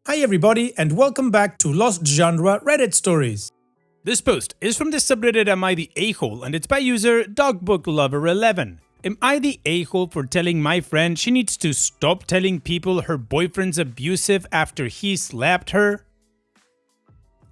Hi everybody and welcome back to Lost Genre Reddit Stories. This post is from the subreddit Am I the A-hole and it's by user DogbookLover11. Am I the a-hole for telling my friend she needs to stop telling people her boyfriend's abusive after he slapped her?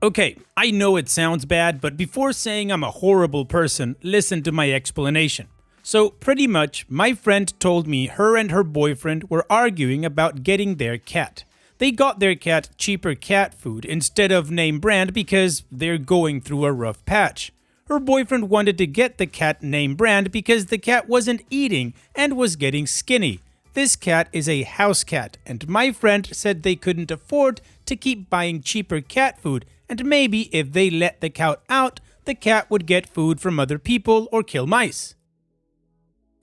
Okay, I know it sounds bad, but before saying I'm a horrible person, listen to my explanation. So pretty much, my friend told me her and her boyfriend were arguing about getting their cat. They got their cat cheaper cat food instead of name brand because they're going through a rough patch. Her boyfriend wanted to get the cat name brand because the cat wasn't eating and was getting skinny. This cat is a house cat, and my friend said they couldn't afford to keep buying cheaper cat food, and maybe if they let the cat out, the cat would get food from other people or kill mice.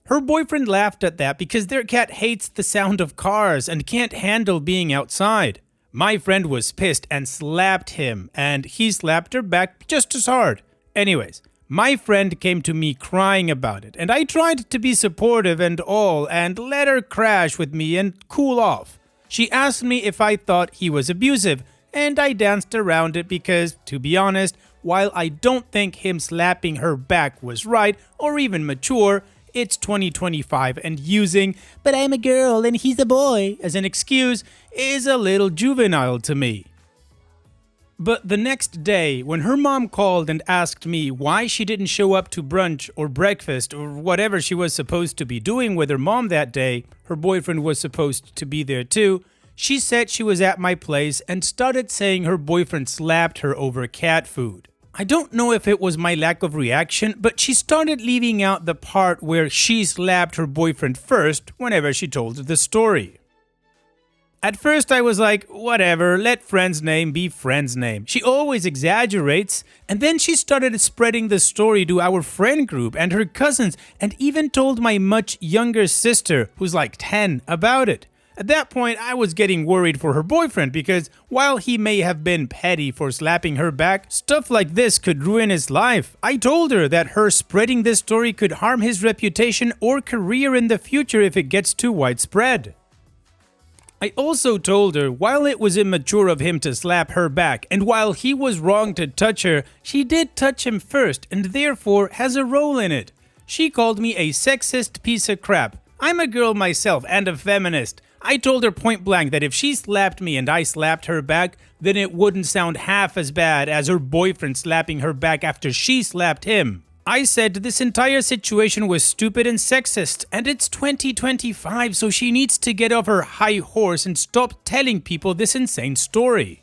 Her boyfriend laughed at that because their cat hates the sound of cars and can't handle being outside. My friend was pissed and slapped him, and he slapped her back just as hard. Anyways, my friend came to me crying about it, and I tried to be supportive and all and let her crash with me and cool off. She asked me if I thought he was abusive, and I danced around it because, to be honest, while I don't think him slapping her back was right or even mature, it's 2025 and using, but I'm a girl and he's a boy, as an excuse is a little juvenile to me. But the next day, when her mom called and asked me why she didn't show up to brunch or breakfast or whatever she was supposed to be doing with her mom that day, her boyfriend was supposed to be there too, she said she was at my place and started saying her boyfriend slapped her over cat food. I don't know if it was my lack of reaction, but she started leaving out the part where she slapped her boyfriend first whenever she told the story. At first I was like, whatever, let friend's name be friend's name. She always exaggerates, and then she started spreading the story to our friend group and her cousins, and even told my much younger sister, who's like 10, about it. At that point, I was getting worried for her boyfriend because while he may have been petty for slapping her back, stuff like this could ruin his life. I told her that her spreading this story could harm his reputation or career in the future if it gets too widespread. I also told her while it was immature of him to slap her back and while he was wrong to touch her, she did touch him first and therefore has a role in it. She called me a sexist piece of crap. I'm a girl myself and a feminist. I told her point blank that if she slapped me and I slapped her back, then it wouldn't sound half as bad as her boyfriend slapping her back after she slapped him. I said this entire situation was stupid and sexist, and it's 2025, so she needs to get off her high horse and stop telling people this insane story.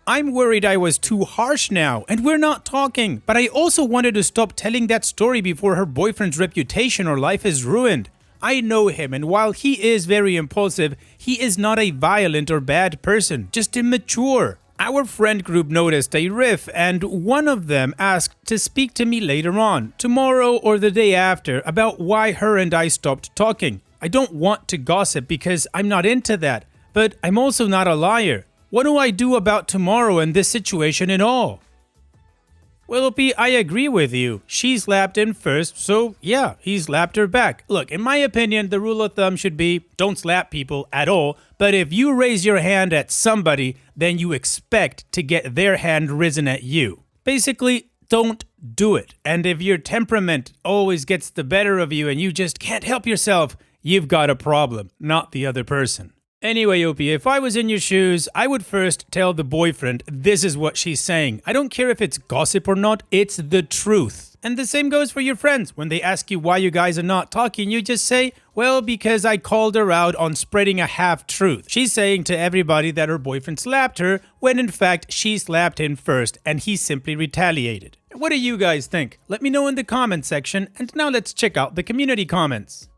I'm worried I was too harsh now, and we're not talking, but I also wanted to stop telling that story before her boyfriend's reputation or life is ruined. I know him, and while he is very impulsive, he is not a violent or bad person, just immature. Our friend group noticed a riff, and one of them asked to speak to me later on, tomorrow or the day after, about why her and I stopped talking. I don't want to gossip because I'm not into that, but I'm also not a liar. What do I do about tomorrow and this situation and all? Well, P, I agree with you. She slapped him first, so yeah, he slapped her back. Look, in my opinion, the rule of thumb should be don't slap people at all, but if you raise your hand at somebody, then you expect to get their hand risen at you. Basically, don't do it. And if your temperament always gets the better of you and you just can't help yourself, you've got a problem, not the other person. Anyway, Opie, if I was in your shoes, I would first tell the boyfriend this is what she's saying. I don't care if it's gossip or not, it's the truth. And the same goes for your friends. When they ask you why you guys are not talking, you just say, well, because I called her out on spreading a half-truth. She's saying to everybody that her boyfriend slapped her, when in fact she slapped him first and he simply retaliated. What do you guys think? Let me know in the comment section, and now let's check out the community comments.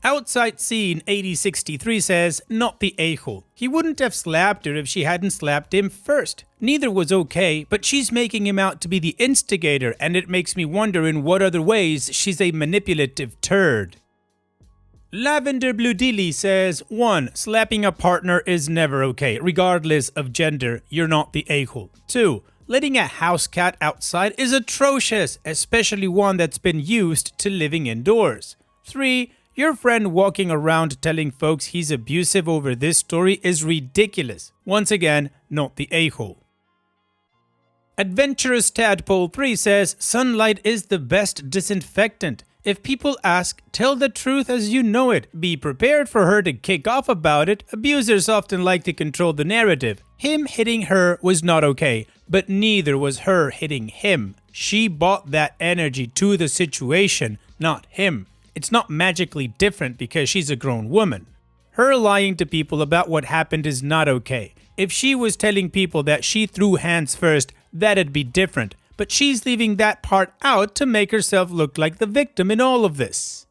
Outside Scene 8063 says, not the a-hole. He wouldn't have slapped her if she hadn't slapped him first. Neither was okay, but she's making him out to be the instigator, and it makes me wonder in what other ways she's a manipulative turd. Lavender Blue Dilly says, 1. Slapping a partner is never okay, regardless of gender. You're not the a-hole. 2. Letting a house cat outside is atrocious, especially one that's been used to living indoors. 3. Your friend walking around telling folks he's abusive over this story is ridiculous. Once again, not the a-hole. Adventurous Tadpole 3 says, sunlight is the best disinfectant. If people ask, tell the truth as you know it. Be prepared for her to kick off about it. Abusers often like to control the narrative. Him hitting her was not okay, but neither was her hitting him. She brought that energy to the situation, not him. It's not magically different because she's a grown woman. Her lying to people about what happened is not okay. If she was telling people that she threw hands first, that'd be different. But she's leaving that part out to make herself look like the victim in all of this.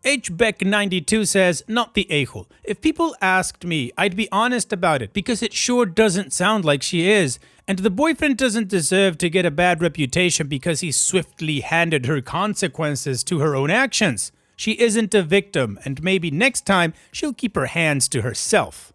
HBeck92 says, not the a-hole. If people asked me, I'd be honest about it because it sure doesn't sound like she is. And the boyfriend doesn't deserve to get a bad reputation because he swiftly handed her consequences to her own actions. She isn't a victim, and maybe next time she'll keep her hands to herself.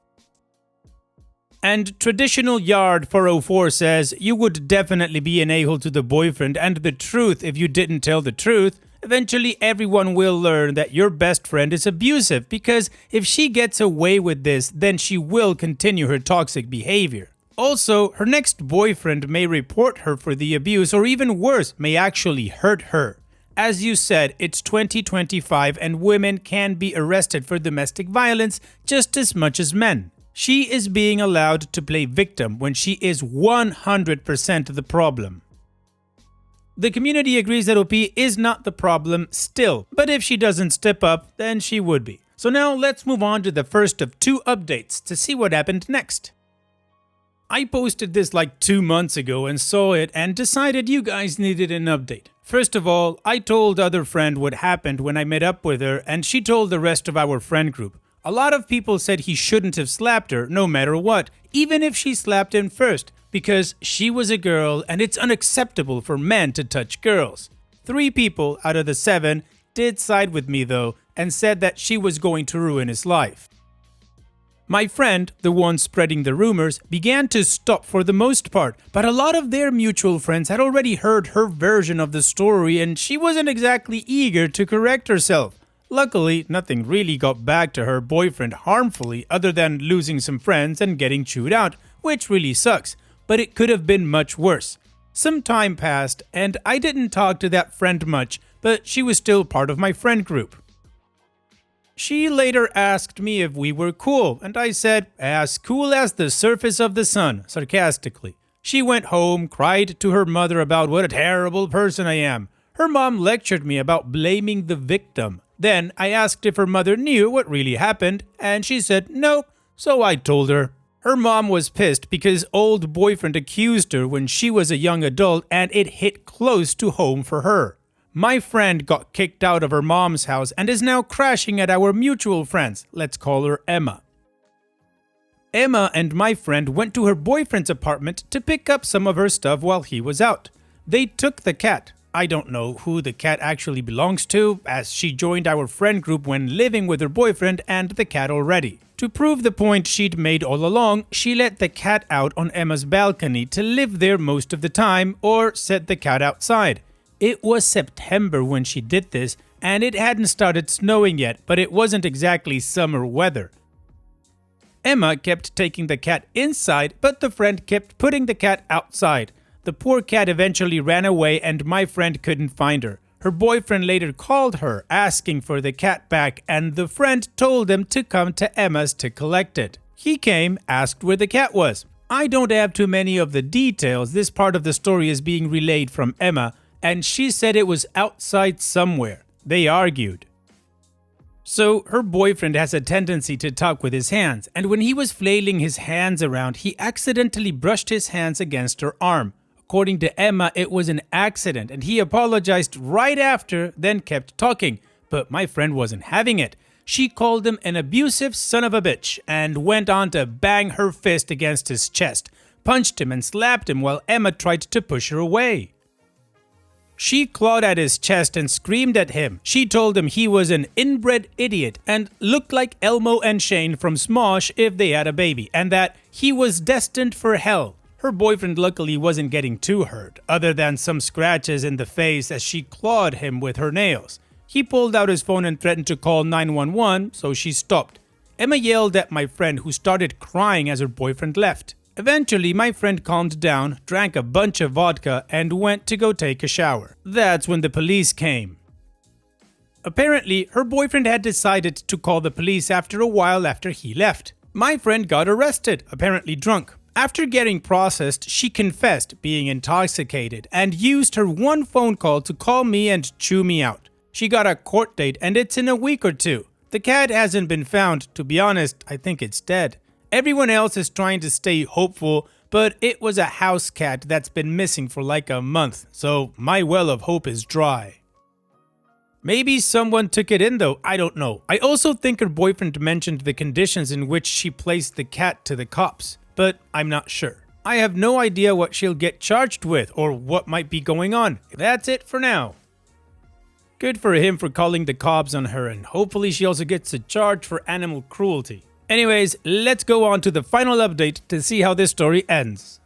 And Traditional Yard 404 says, you would definitely be an a-hole to the boyfriend and the truth if you didn't tell the truth. Eventually everyone will learn that your best friend is abusive because if she gets away with this, then she will continue her toxic behavior. Also, her next boyfriend may report her for the abuse or even worse, may actually hurt her. As you said, it's 2025 and women can be arrested for domestic violence just as much as men. She is being allowed to play victim when she is 100% the problem. The community agrees that OP is not the problem still, but if she doesn't step up, then she would be. So now let's move on to the first of two updates to see what happened next. I posted this like 2 months ago and saw it and decided you guys needed an update. First of all, I told other friend what happened when I met up with her and she told the rest of our friend group. A lot of people said he shouldn't have slapped her no matter what, even if she slapped him first, because she was a girl and it's unacceptable for men to touch girls. 3 people out of the 7 did side with me though and said that she was going to ruin his life. My friend, the one spreading the rumors, began to stop for the most part, but a lot of their mutual friends had already heard her version of the story and she wasn't exactly eager to correct herself. Luckily, nothing really got back to her boyfriend harmfully other than losing some friends and getting chewed out, which really sucks, but it could have been much worse. Some time passed and I didn't talk to that friend much, but she was still part of my friend group. She later asked me if we were cool, and I said, as cool as the surface of the sun, sarcastically. She went home, cried to her mother about what a terrible person I am. Her mom lectured me about blaming the victim. Then I asked if her mother knew what really happened, and she said no, so I told her. Her mom was pissed because old boyfriend accused her when she was a young adult and it hit close to home for her. My friend got kicked out of her mom's house and is now crashing at our mutual friends. Let's call her Emma. Emma and my friend went to her boyfriend's apartment to pick up some of her stuff while he was out. They took the cat. I don't know who the cat actually belongs to, as she joined our friend group when living with her boyfriend and the cat already. To prove the point she'd made all along, she let the cat out on Emma's balcony to live there most of the time or set the cat outside. It was September when she did this, and it hadn't started snowing yet, but it wasn't exactly summer weather. Emma kept taking the cat inside, but the friend kept putting the cat outside. The poor cat eventually ran away and my friend couldn't find her. Her boyfriend later called her, asking for the cat back, and the friend told him to come to Emma's to collect it. He came, asked where the cat was. I don't have too many of the details, this part of the story is being relayed from Emma, and she said it was outside somewhere. They argued. So her boyfriend has a tendency to talk with his hands, and when he was flailing his hands around, he accidentally brushed his hands against her arm. According to Emma, it was an accident, and he apologized right after, then kept talking. But my friend wasn't having it. She called him an abusive son of a bitch, and went on to bang her fist against his chest, punched him and slapped him while Emma tried to push her away. She clawed at his chest and screamed at him. She told him he was an inbred idiot and looked like Elmo and Shane from Smosh if they had a baby, and that he was destined for hell. Her boyfriend luckily wasn't getting too hurt, other than some scratches in the face as she clawed him with her nails. He pulled out his phone and threatened to call 911, so she stopped. Emma yelled at my friend, who started crying as her boyfriend left. Eventually, my friend calmed down, drank a bunch of vodka, and went to go take a shower. That's when the police came. Apparently, her boyfriend had decided to call the police after a while after he left. My friend got arrested, apparently drunk. After getting processed, she confessed being intoxicated and used her one phone call to call me and chew me out. She got a court date and it's in a week or two. The cat hasn't been found. To be honest, I think it's dead. Everyone else is trying to stay hopeful, but it was a house cat that's been missing for like a month, so my well of hope is dry. Maybe someone took it in though, I don't know. I also think her boyfriend mentioned the conditions in which she placed the cat to the cops, but I'm not sure. I have no idea what she'll get charged with or what might be going on. That's it for now. Good for him for calling the cops on her, and hopefully she also gets a charge for animal cruelty. Anyways, let's go on to the final update to see how this story ends.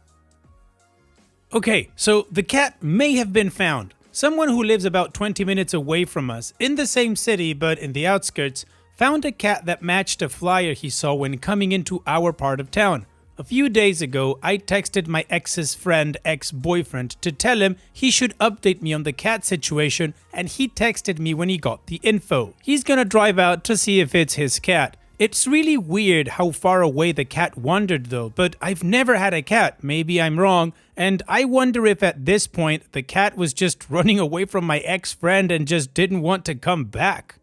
Okay, so the cat may have been found. Someone who lives about 20 minutes away from us, in the same city but in the outskirts, found a cat that matched a flyer he saw when coming into our part of town. A few days ago, I texted my ex's friend, ex-boyfriend, to tell him he should update me on the cat situation, and he texted me when he got the info. He's gonna drive out to see if it's his cat. It's really weird how far away the cat wandered though, but I've never had a cat, maybe I'm wrong, and I wonder if at this point the cat was just running away from my ex-friend and just didn't want to come back.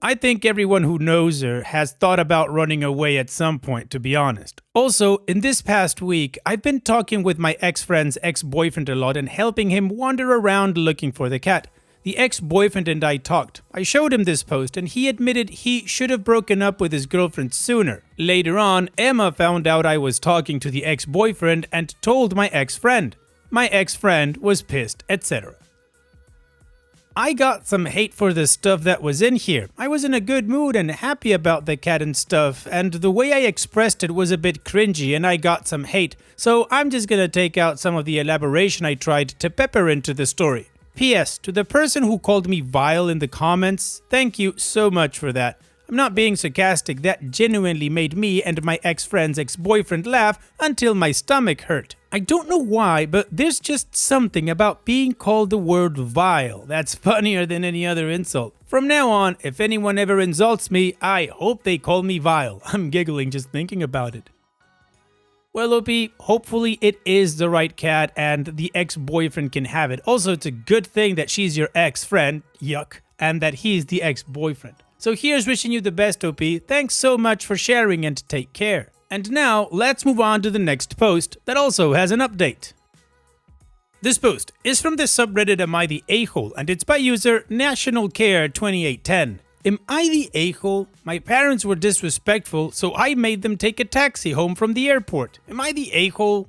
I think everyone who knows her has thought about running away at some point, to be honest. Also, in this past week, I've been talking with my ex-friend's ex-boyfriend a lot and helping him wander around looking for the cat. The ex-boyfriend and I talked. I showed him this post and he admitted he should have broken up with his girlfriend sooner. Later on, Emma found out I was talking to the ex-boyfriend and told my ex-friend. My ex-friend was pissed, etc. I got some hate for the stuff that was in here. I was in a good mood and happy about the cat and stuff, and the way I expressed it was a bit cringy and I got some hate, so I'm just gonna take out some of the elaboration I tried to pepper into the story. P.S. To the person who called me vile in the comments, thank you so much for that. I'm not being sarcastic, that genuinely made me and my ex-friend's ex-boyfriend laugh until my stomach hurt. I don't know why, but there's just something about being called the word vile that's funnier than any other insult. From now on, if anyone ever insults me, I hope they call me vile. I'm giggling just thinking about it. Well, Opie, hopefully it is the right cat and the ex-boyfriend can have it. Also, it's a good thing that she's your ex-friend, yuck, and that he's the ex-boyfriend. So here's wishing you the best, OP. Thanks so much for sharing and take care. And now, let's move on to the next post that also has an update. This post is from the subreddit Am I the A-hole, and it's by user NationalCare2810. Am I the a-hole? My parents were disrespectful, so I made them take a taxi home from the airport. Am I the a-hole?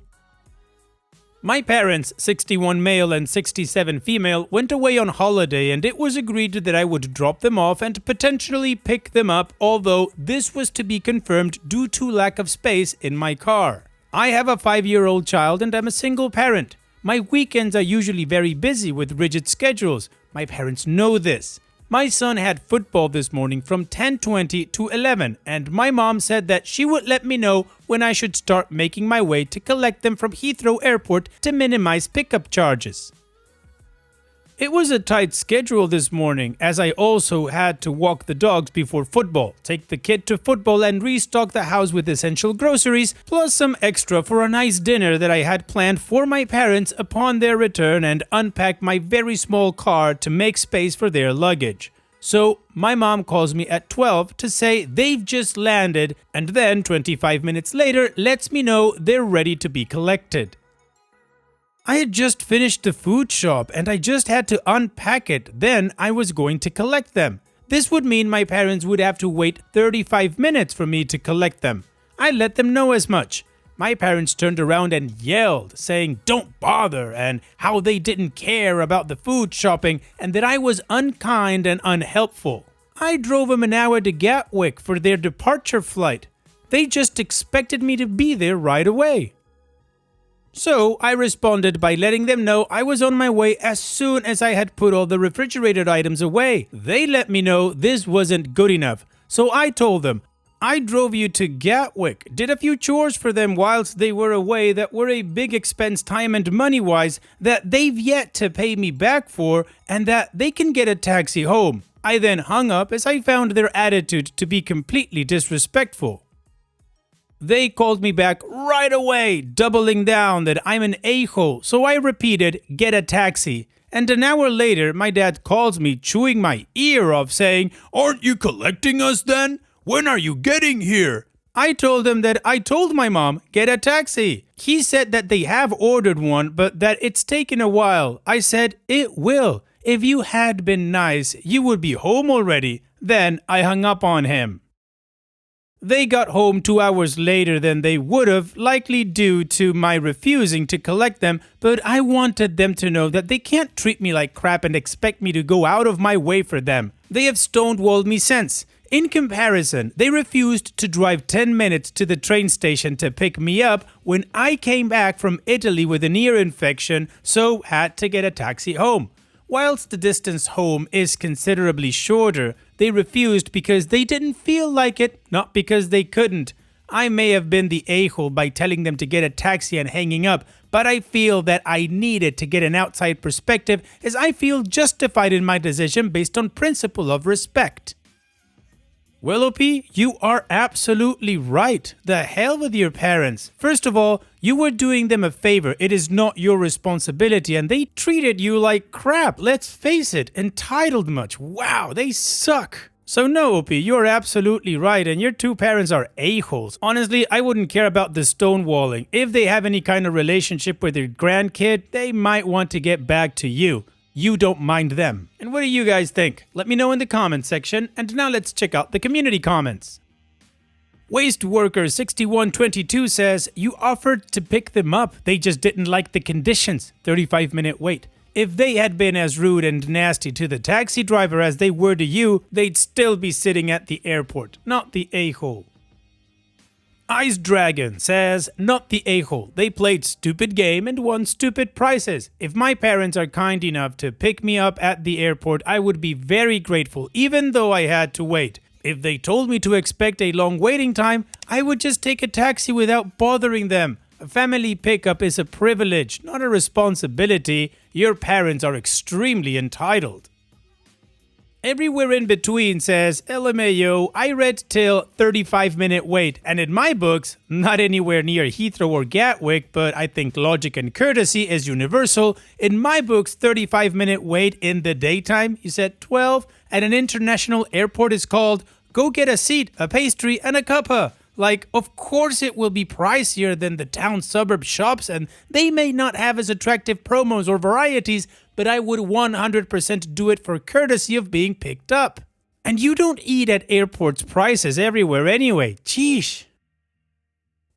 My parents, 61 male and 67 female, went away on holiday and it was agreed that I would drop them off and potentially pick them up, although this was to be confirmed due to lack of space in my car. I have a 5-year-old child and I'm a single parent. My weekends are usually very busy with rigid schedules. My parents know this. My son had football this morning from 10:20 to 11 and my mom said that she would let me know when I should start making my way to collect them from Heathrow Airport to minimize pickup charges. It was a tight schedule this morning as I also had to walk the dogs before football, take the kid to football and restock the house with essential groceries, plus some extra for a nice dinner that I had planned for my parents upon their return and unpack my very small car to make space for their luggage. So my mom calls me at 12 to say they've just landed and then 25 minutes later lets me know they're ready to be collected. I had just finished the food shop and I just had to unpack it, then I was going to collect them. This would mean my parents would have to wait 35 minutes for me to collect them. I let them know as much. My parents turned around and yelled, saying don't bother and how they didn't care about the food shopping and that I was unkind and unhelpful. I drove them an hour to Gatwick for their departure flight. They just expected me to be there right away. So I responded by letting them know I was on my way as soon as I had put all the refrigerated items away. They let me know this wasn't good enough. So I told them, I drove you to Gatwick, did a few chores for them whilst they were away that were a big expense time and money-wise that they've yet to pay me back for, and that they can get a taxi home. I then hung up as I found their attitude to be completely disrespectful. They called me back right away, doubling down that I'm an a-hole, so I repeated, get a taxi. And an hour later, my dad calls me, chewing my ear off, saying, aren't you collecting us then? When are you getting here? I told him that I told my mom, get a taxi. He said that they have ordered one, but that it's taken a while. I said, it will. If you had been nice, you would be home already. Then I hung up on him. They got home 2 hours later than they would have, likely due to my refusing to collect them, but I wanted them to know that they can't treat me like crap and expect me to go out of my way for them. They have stonewalled me since. In comparison, they refused to drive 10 minutes to the train station to pick me up when I came back from Italy with an ear infection, so had to get a taxi home. Whilst the distance home is considerably shorter, they refused because they didn't feel like it, not because they couldn't. I may have been the a-hole by telling them to get a taxi and hanging up, but I feel that I needed to get an outside perspective as I feel justified in my decision based on principle of respect. Well, OP, you are absolutely right. The hell with your parents. First of all, you were doing them a favor. It is not your responsibility, and they treated you like crap. Let's face it, entitled much. Wow, they suck. So no, OP, you're absolutely right, and your two parents are a-holes. Honestly, I wouldn't care about the stonewalling. If they have any kind of relationship with their grandkid, they might want to get back to you. You don't mind them. And what do you guys think? Let me know in the comments section. And now let's check out the community comments. Waste Worker 6122 says, you offered to pick them up. They just didn't like the conditions. 35-minute wait. If they had been as rude and nasty to the taxi driver as they were to you, they'd still be sitting at the airport, not the a-hole. Ice Dragon says, not the a-hole. They played stupid game and won stupid prizes. If my parents are kind enough to pick me up at the airport, I would be very grateful, even though I had to wait. If they told me to expect a long waiting time, I would just take a taxi without bothering them. A family pickup is a privilege, not a responsibility. Your parents are extremely entitled. Everywhere in between says, LMAO, I read till 35-minute wait, and in my books, not anywhere near Heathrow or Gatwick, but I think logic and courtesy is universal. In my books, 35-minute wait in the daytime, you said 12, at an international airport is called, go get a seat, a pastry, and a cuppa. Like, of course it will be pricier than the town suburb shops, and they may not have as attractive promos or varieties, but I would 100% do it for courtesy of being picked up. And you don't eat at airports prices everywhere anyway, sheesh.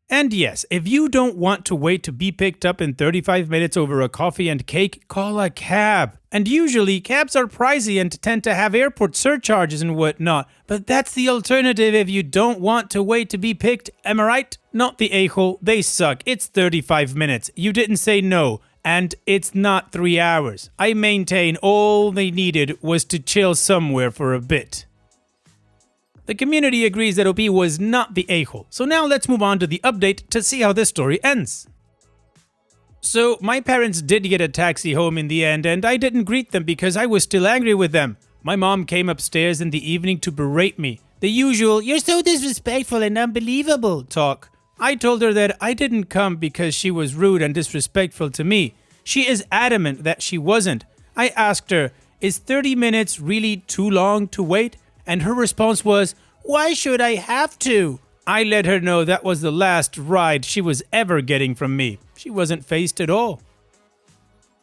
And yes, if you don't want to wait to be picked up in 35 minutes over a coffee and cake, call a cab. And usually, cabs are pricey and tend to have airport surcharges and whatnot, but that's the alternative if you don't want to wait to be picked, am I right? Not the a-hole, they suck, it's 35 minutes, you didn't say no. And it's not 3 hours. I maintain all they needed was to chill somewhere for a bit. The community agrees that OP was not the a-hole. So now let's move on to the update to see how this story ends. So my parents did get a taxi home in the end, and I didn't greet them because I was still angry with them. My mom came upstairs in the evening to berate me. The usual, you're so disrespectful and unbelievable talk. I told her that I didn't come because she was rude and disrespectful to me. She is adamant that she wasn't. I asked her, is 30 minutes really too long to wait? And her response was, why should I have to? I let her know that was the last ride she was ever getting from me. She wasn't fazed at all.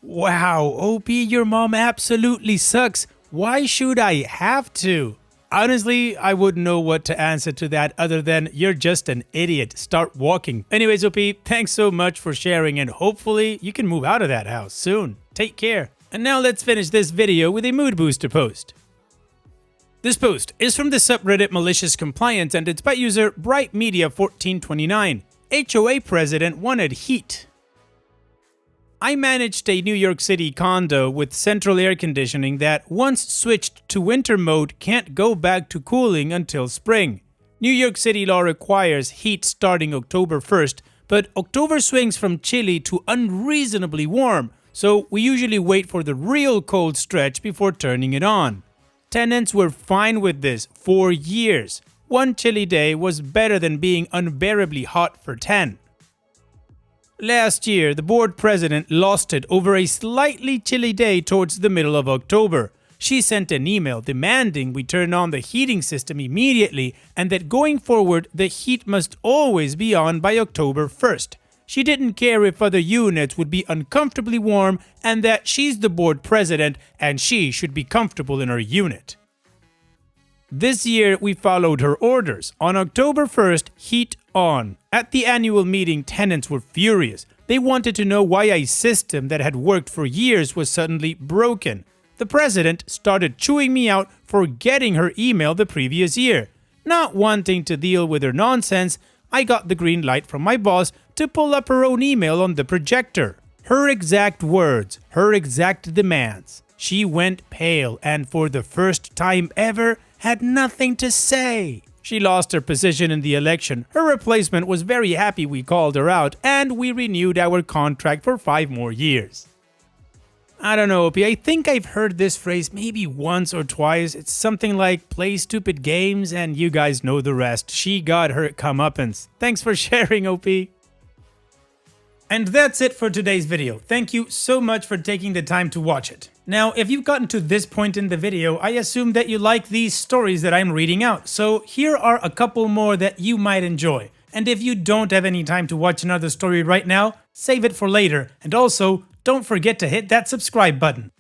Wow, OP, your mom absolutely sucks. Why should I have to? Honestly, I wouldn't know what to answer to that other than you're just an idiot. Start walking. Anyways, OP, thanks so much for sharing, and hopefully you can move out of that house soon. Take care. And now let's finish this video with a mood booster post. This post is from the subreddit Malicious Compliance, and it's by user BrightMedia1429. HOA president wanted heat. I managed a New York City condo with central air conditioning that, once switched to winter mode, can't go back to cooling until spring. New York City law requires heat starting October 1st, but October swings from chilly to unreasonably warm, so we usually wait for the real cold stretch before turning it on. Tenants were fine with this for years. One chilly day was better than being unbearably hot for 10. Last year, the board president lost it over a slightly chilly day towards the middle of October. She sent an email demanding we turn on the heating system immediately and that going forward, the heat must always be on by October 1st. She didn't care if other units would be uncomfortably warm and that she's the board president and she should be comfortable in her unit. This year, we followed her orders. On October 1st, heat on. At the annual meeting, tenants were furious. They wanted to know why a system that had worked for years was suddenly broken. The president started chewing me out for getting her email the previous year. Not wanting to deal with her nonsense, I got the green light from my boss to pull up her own email on the projector. Her exact words, her exact demands. She went pale and for the first time ever, had nothing to say. She lost her position in the election. Her replacement was very happy we called her out, and we renewed our contract for 5 more years. I don't know, Opie, I think I've heard this phrase maybe once or twice. It's something like, play stupid games, and you guys know the rest. She got her comeuppance. Thanks for sharing, Opie. And that's it for today's video. Thank you so much for taking the time to watch it. Now, if you've gotten to this point in the video, I assume that you like these stories that I'm reading out. So here are a couple more that you might enjoy. And if you don't have any time to watch another story right now, save it for later. And also, don't forget to hit that subscribe button.